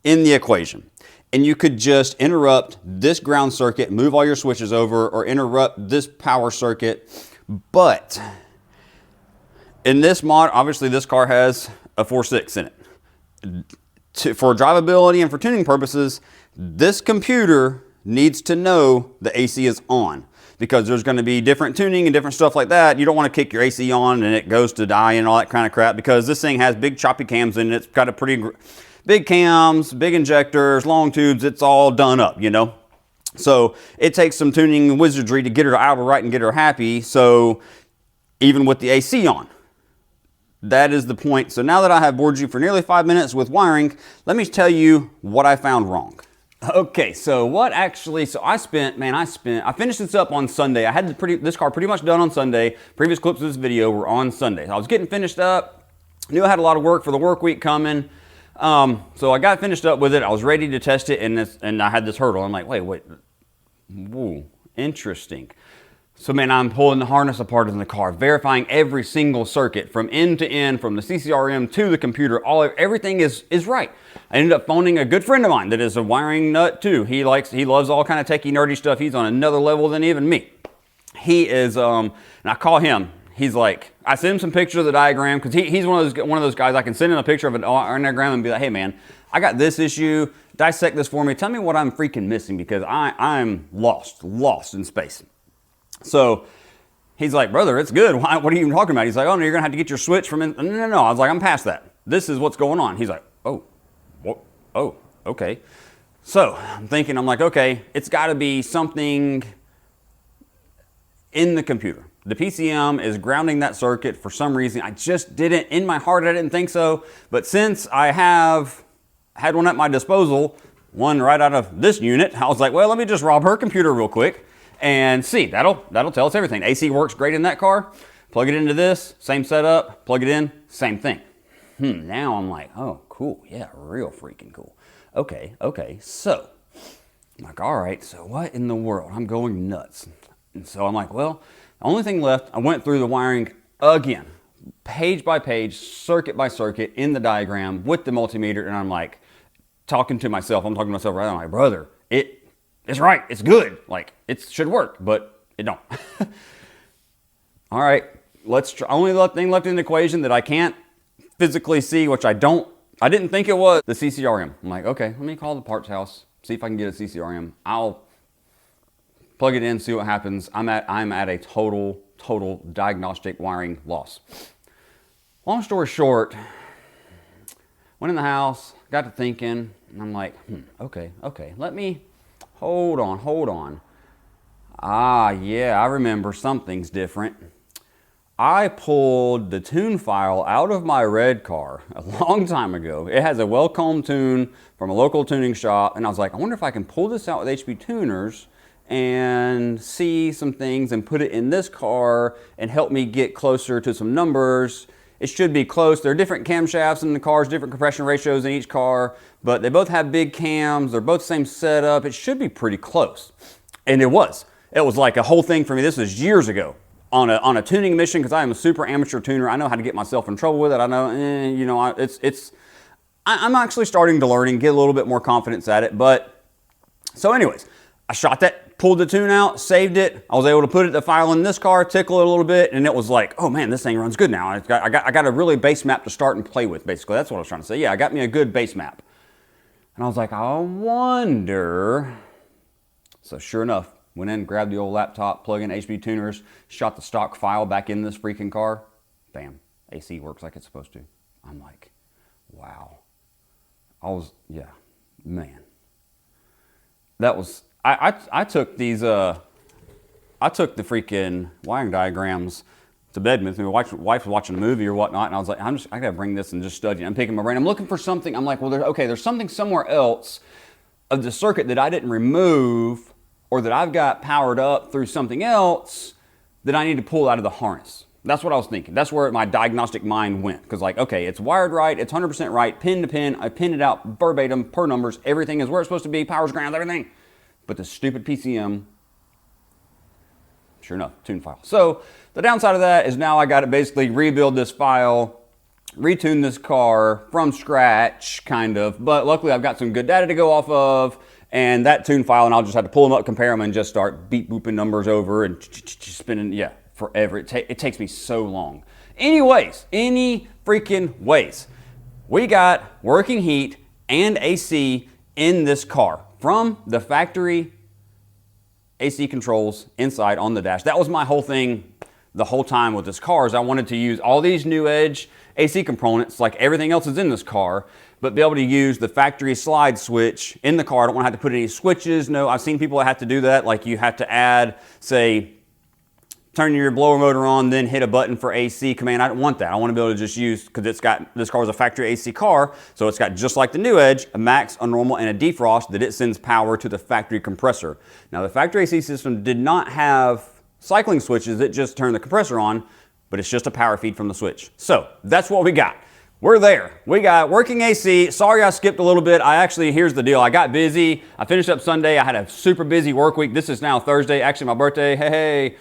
in the equation. And you could just interrupt this ground circuit, move all your switches over, or interrupt this power circuit. But in this mod, obviously this car has a 4.6 in it. For drivability and for tuning purposes, this computer needs to know the AC is on because there's going to be different tuning and different stuff like that. You don't want to kick your AC on and it goes to die and all that kind of crap because this thing has big choppy cams in it. It's got a pretty big cams, big injectors, long tubes. It's all done up, you know. So it takes some tuning wizardry to get her out right and get her happy. So even with the AC on. That is the point. So now that I have bored you for nearly 5 minutes with wiring, let me tell you what I found wrong. Okay, so I finished this up on Sunday. I had this car pretty much done on Sunday. Previous clips of this video were on Sunday. I was getting finished up. Knew I had a lot of work for the work week coming. So I got finished up with it. I was ready to test it, and I had this hurdle. I'm like, wait. Whoa, interesting. So man, I'm pulling the harness apart in the car, verifying every single circuit from end to end, from the CCRM to the computer. Everything is right. I ended up phoning a good friend of mine that is a wiring nut too. He loves all kind of techie nerdy stuff. He's on another level than even me. He is, and I call him. He's like, I send him some pictures of the diagram because he's one of those guys. I can send him a picture of an diagram and be like, hey man, I got this issue. Dissect this for me. Tell me what I'm freaking missing because I'm lost in space. So he's like, brother, it's good. What are you even talking about? He's like, oh, no, you're going to have to get your switch from in. No. I was like, I'm past that. This is what's going on. He's like, oh, okay. So I'm like, okay, it's got to be something in the computer. The PCM is grounding that circuit for some reason. I just didn't, in my heart, I didn't think so. But since I have had one at my disposal, one right out of this unit. I was like, well, let me just rob her computer real quick and see. That'll tell us everything. AC works great in that car. Plug it into this, same setup, plug it in, same thing. Now I'm like, oh, cool. Yeah, real freaking cool. Okay, so I'm like, all right, so what in the world? I'm going nuts. And so I'm like, well, the only thing left, I went through the wiring again, page by page, circuit by circuit in the diagram with the multimeter, and I'm like, talking to myself, I'm talking to myself right now, I'm like, brother, it's right, it's good. Like, it should work, but it don't. All right, let's try. Only thing left in the equation that I can't physically see, which I didn't think it was, the CCRM. I'm like, okay, let me call the parts house, see if I can get a CCRM. I'll plug it in, see what happens. I'm at a total diagnostic wiring loss. Long story short, went in the house, got to thinking, and I'm like, okay, let me, hold on. Ah, yeah, I remember something's different. I pulled the tune file out of my red car a long time ago. It has a well-combed tune from a local tuning shop, and I was like, I wonder if I can pull this out with HP tuners and see some things and put it in this car and help me get closer to some numbers. It should be close. There are different camshafts in the cars, different compression ratios in each car, but they both have big cams. They're both same setup. It should be pretty close. And it was. It was like a whole thing for me. This was years ago on a tuning mission, because I am a super amateur tuner. I know how to get myself in trouble with it. I know, I'm actually starting to learn and get a little bit more confidence at it. But so anyways, I shot that, pulled the tune out, saved it. I was able to put the file in this car, tickle it a little bit, and it was like, oh man, this thing runs good now. I got a really base map to start and play with, basically. That's what I was trying to say. Yeah, I got me a good base map. And I was like, I wonder. So sure enough, went in, grabbed the old laptop, plug in HP tuners, shot the stock file back in this freaking car. Bam, AC works like it's supposed to. I'm like, wow. Man. That was, I took these, I took the freaking wiring diagrams to bed with me. My wife was watching a movie or whatnot, and I was like, I gotta bring this and just study. I'm picking my brain. I'm looking for something. I'm like, well, there's something somewhere else of the circuit that I didn't remove, or that I've got powered up through something else that I need to pull out of the harness. That's what I was thinking. That's where my diagnostic mind went. Because like, okay, it's wired right, it's 100% right, pin to pin, I pinned it out verbatim, per numbers, everything is where it's supposed to be, powers, grounds, everything. But the stupid PCM, sure enough, tune file. So the downside of that is now I got to basically rebuild this file, retune this car from scratch, kind of. But luckily I've got some good data to go off of, and that tune file, and I'll just have to pull them up, compare them, and just start beep booping numbers over and spinning, yeah, forever. It takes me so long. Anyways, any freaking ways, we got working heat and AC in this car from the factory AC controls inside on the dash. That was my whole thing the whole time with this car, is I wanted to use all these new edge AC components, like everything else is in this car, but be able to use the factory slide switch in the car. I don't want to have to put any switches. No, I've seen people that have to do that. Like you have to add, say, turn your blower motor on, then hit a button for AC command. I don't want that. I want to be able to just use, because this car is a factory AC car, so it's got, just like the new Edge, a max, a normal, and a defrost that it sends power to the factory compressor. Now the factory AC system did not have cycling switches. It just turned the compressor on, but it's just a power feed from the switch. So that's what we got. We're there. We got working AC. Sorry I skipped a little bit. Here's the deal. I got busy. I finished up Sunday. I had a super busy work week. This is now Thursday, actually my birthday. Hey.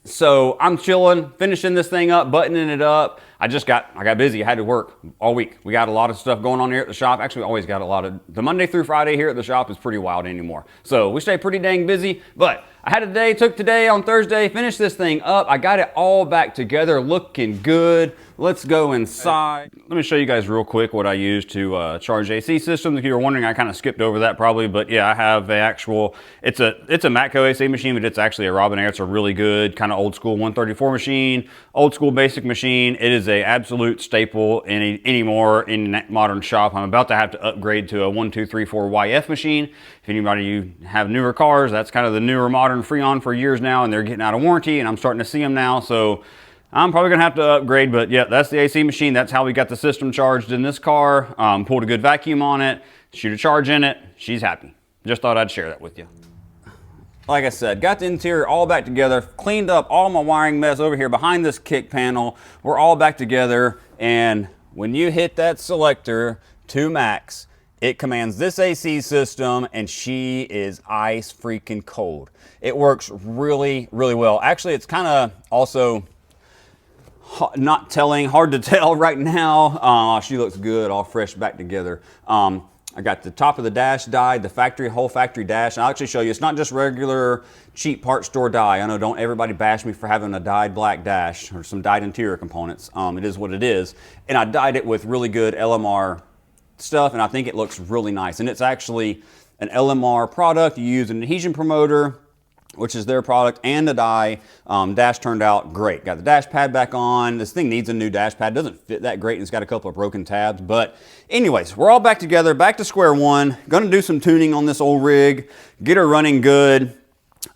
So I'm chilling, finishing this thing up, buttoning it up. I got busy. I had to work all week. We got a lot of stuff going on here at the shop. Actually, we always got a lot of, the Monday through Friday here at the shop is pretty wild anymore. So we stay pretty dang busy, but I had a day, took today on Thursday, finished this thing up. I got it all back together, looking good. Let's go inside. Let me show you guys real quick what I use to charge AC systems. If you were wondering, I kind of skipped over that probably, but yeah, I have the actual, it's a Matco AC machine, but it's actually a Robinair. It's a really good kind of old school 134 machine, old school basic machine. It is a absolute staple anymore in modern shop. I'm about to have to upgrade to a 1234 YF machine. If anybody you have newer cars, that's kind of the newer modern Freon for years now, and they're getting out of warranty, and I'm starting to see them now. So I'm probably gonna have to upgrade, but yeah, that's the AC machine. That's how we got the system charged in this car. Pulled a good vacuum on it, shoot a charge in it. She's happy. Just thought I'd share that with you. Like I said, got the interior all back together, cleaned up all my wiring mess over here behind this kick panel. We're all back together, and when you hit that selector to max, it commands this AC system, and she is ice freaking cold. It works really, really well. Actually, it's kind of also not telling, hard to tell right now. She looks good, all fresh back together. I got the top of the dash dyed, the whole factory dash. And I'll actually show you, it's not just regular cheap parts store dye. I know don't everybody bash me for having a dyed black dash or some dyed interior components. It is what it is. And I dyed it with really good LMR stuff, and I think it looks really nice. And it's actually an LMR product. You use an adhesion promoter, which is their product, and the dye. Dash turned out great. Got the dash pad back on. This thing needs a new dash pad. Doesn't fit that great, and it's got a couple of broken tabs. But anyways, we're all back together, back to square one. Gonna do some tuning on this old rig, get her running good.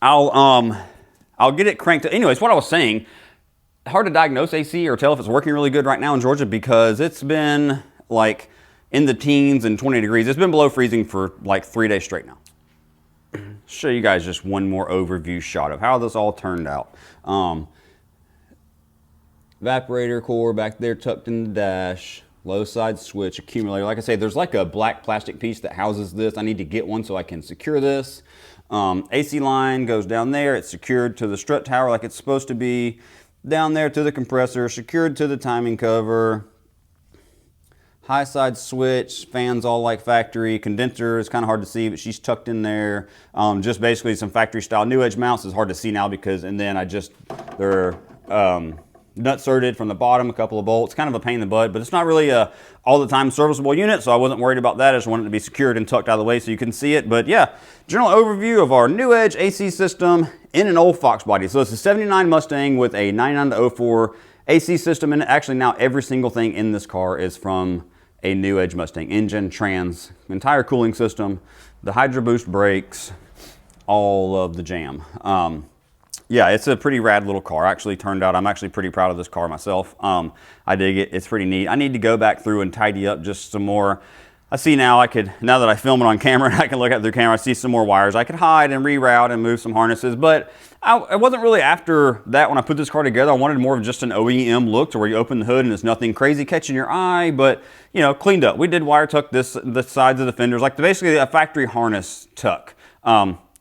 I'll get it cranked. Anyways, what I was saying, hard to diagnose AC or tell if it's working really good right now in Georgia because it's been like in the teens and 20 degrees. It's been below freezing for like 3 days straight now. Show you guys just one more overview shot of how this all turned out. Evaporator core back there tucked in the dash, low side switch, accumulator. Like I say, there's like a black plastic piece that houses this. I need to get one so I can secure this. AC line goes down there. It's secured to the strut tower like it's supposed to be. Down there to the compressor, secured to the timing cover. High side switch, fans all like factory. Condenser is kind of hard to see, but she's tucked in there. Just basically some factory style new edge mounts. Is hard to see now because, and then they're nut serted from the bottom, a couple of bolts. Kind of a pain in the butt, but it's not really a all the time serviceable unit, so I wasn't worried about that. I just wanted it to be secured and tucked out of the way so you can see it. But yeah, general overview of our new edge AC system in an old FOXBODY. So it's a 79 Mustang with a 99 to 04 AC system in it. Actually, now every single thing in this car is from a new edge Mustang. Engine, trans, entire cooling system, the Hydro Boost brakes, all of the jam. Yeah, it's a pretty rad little car. Actually turned out, I'm actually pretty proud of this car myself. I dig it, it's pretty neat. I need to go back through and tidy up just some more. I see now now that I film it on camera and I can look at it through camera, I see some more wires I could hide and reroute and move some harnesses. But I wasn't really after that when I put this car together. I wanted more of just an OEM look to where you open the hood and there's nothing crazy catching your eye, but you know, cleaned up. We did wire tuck the sides of the fenders, like basically a factory harness tuck.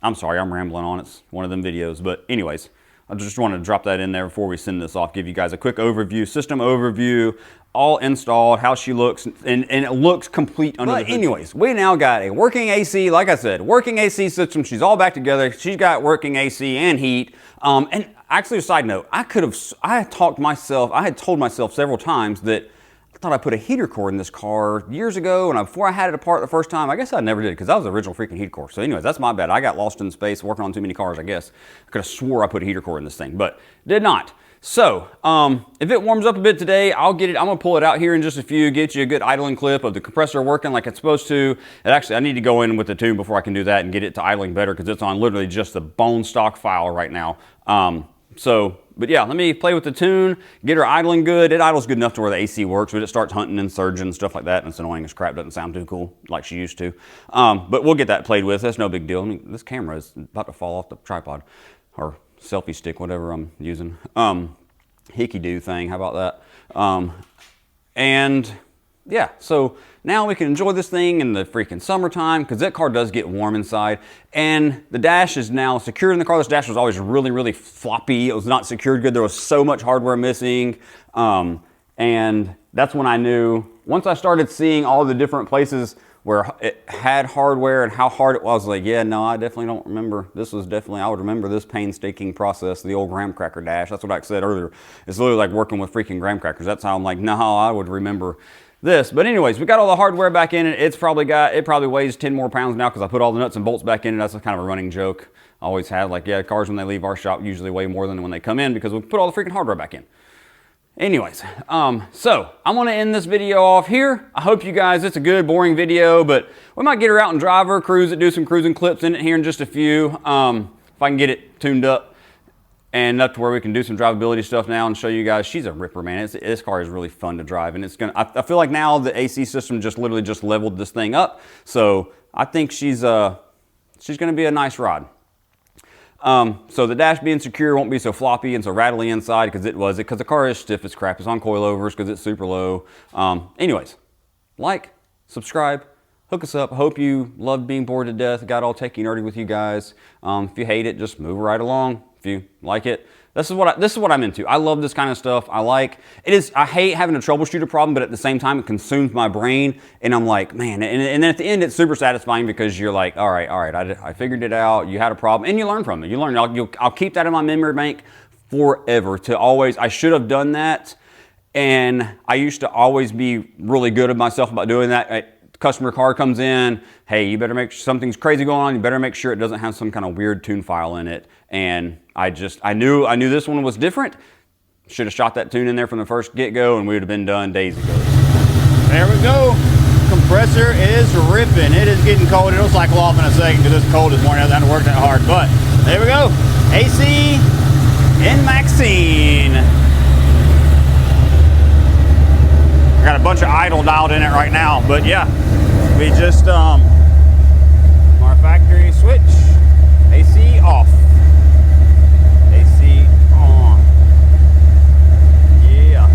I'm sorry, I'm rambling on. It's one of them videos, but anyways, I just wanted to drop that in there before we send this off, give you guys a quick overview, system overview, all installed, how she looks, and it looks complete under the hood. Anyways, we now got a working AC, like I said, working AC system. She's all back together. She's got working AC and heat. And actually, a side note, I had told myself several times that I thought I put a heater core in this car years ago, and before I had it apart the first time. I guess I never did because that was the original freaking heater core. So anyways, that's my bad. I got lost in space working on too many cars, I guess. I could have swore I put a heater core in this thing, but did not. So, if it warms up a bit today, I'm gonna pull it out here in just a few, get you a good idling clip of the compressor working like it's supposed to. And actually, I need to go in with the tune before I can do that and get it to idling better because it's on literally just the bone stock file right now. But yeah, let me play with the tune, get her idling good. It idles good enough to where the AC works, but it starts hunting and surging and stuff like that, and it's annoying as crap. Doesn't sound too cool like she used to. But we'll get that played with. That's no big deal. I mean, this camera is about to fall off the tripod or selfie stick, whatever I'm using. Hickey-do thing, how about that? And yeah, so now we can enjoy this thing in the freaking summertime because that car does get warm inside. And the dash is now secured in the car. This dash was always really, really floppy. It was not secured good. There was so much hardware missing. And that's when I knew, once I started seeing all the different places where it had hardware and how hard it was, like, yeah, no, I definitely don't remember. This was definitely, I would remember this painstaking process, the old graham cracker dash. That's what I said earlier. It's literally like working with freaking graham crackers. That's how I'm like, no, I would remember this. But anyways, we got all the hardware back in it. It probably weighs 10 more pounds now because I put all the nuts and bolts back in it. That's kind of a running joke. I always had, like, yeah, cars when they leave our shop usually weigh more than when they come in because we put all the freaking hardware back in. Anyways, so I'm gonna end this video off here. I hope you guys, it's a good, boring video, but we might get her out and drive her, cruise it, do some cruising clips in it here in just a few, if I can get it tuned up. and up to where we can do some drivability stuff now and show you guys. She's a ripper, man. This car is really fun to drive, and I feel like now the AC system just literally just leveled this thing up. So I think she's gonna be a nice ride. So the dash being secure won't be so floppy and so rattly inside because the car is stiff as crap. It's on coilovers because it's super low. Anyways, like, subscribe, hook us up. Hope you loved being bored to death. Got all techie nerdy with you guys. If you hate it, just move right along. If you like it, this is what I'm into. I love this kind of stuff. I hate having a troubleshooter problem, but at the same time, it consumes my brain, and I'm like, man. And then at the end, it's super satisfying because you're like, all right, I figured it out. You had a problem, and you learn from it. You learn. I'll keep that in my memory bank forever. To always, I should have done that, and I used to always be really good at myself about doing that. Customer car comes in, hey, you better make sure something's crazy going on. You better make sure it doesn't have some kind of weird tune file in it. And I knew this one was different. Should have shot that tune in there from the first get-go, and we would have been done days ago. There we go. Compressor is ripping. It is getting cold. It'll cycle off in a second because it's cold this morning. I haven't had to work that hard, but there we go. AC in Maxine. I got a bunch of idle dialed in it right now, but yeah, we just our factory switch, AC off, AC on. Yeah.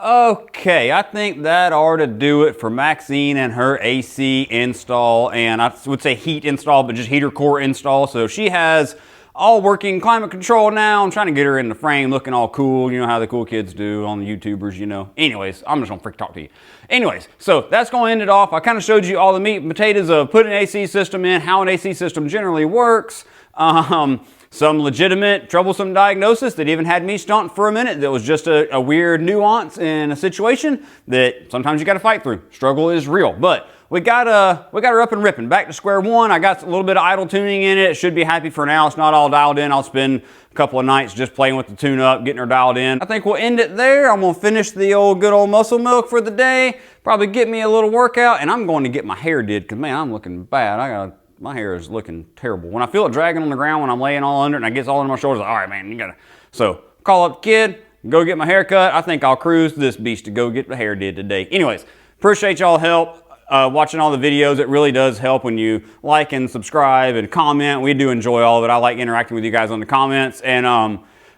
Okay, I think that ought to do it for Maxine and her AC install, and I would say heat install, but just heater core install. So she has all working climate control now. I'm trying to get her in the frame looking all cool. You know how the cool kids do on the YouTubers, you know. Anyways, I'm just gonna freak talk to you. Anyways, so that's gonna end it off. I kind of showed you all the meat and potatoes of putting an AC system in, how an AC system generally works. Some legitimate troublesome diagnosis that even had me stumped for a minute. That was just a weird nuance in a situation that sometimes you gotta fight through. Struggle is real, but we got her up and ripping. Back to square one. I got a little bit of idle tuning in it. It should be happy for now. It's not all dialed in. I'll spend a couple of nights just playing with the tune up, getting her dialed in. I think we'll end it there. I'm gonna finish the good old muscle milk for the day. Probably get me a little workout, and I'm going to get my hair did because man, I'm looking bad. My hair is looking terrible. When I feel it dragging on the ground when I'm laying all under it and I get all on my shoulders, all right, man, you gotta. So call up the kid, go get my hair cut. I think I'll cruise this beast to go get the hair did today. Anyways, appreciate y'all help. Watching all the videos. It really does help when you like and subscribe and comment. We do enjoy all of it. I like interacting with you guys on the comments, and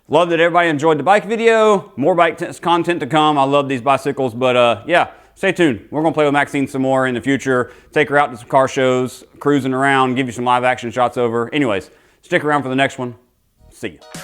love that everybody enjoyed the bike video. More bike content to come. I love these bicycles, but yeah, stay tuned. We're gonna play with Maxine some more in the future. Take her out to some car shows, cruising around, give you some live action shots over. Anyways, stick around for the next one. See ya.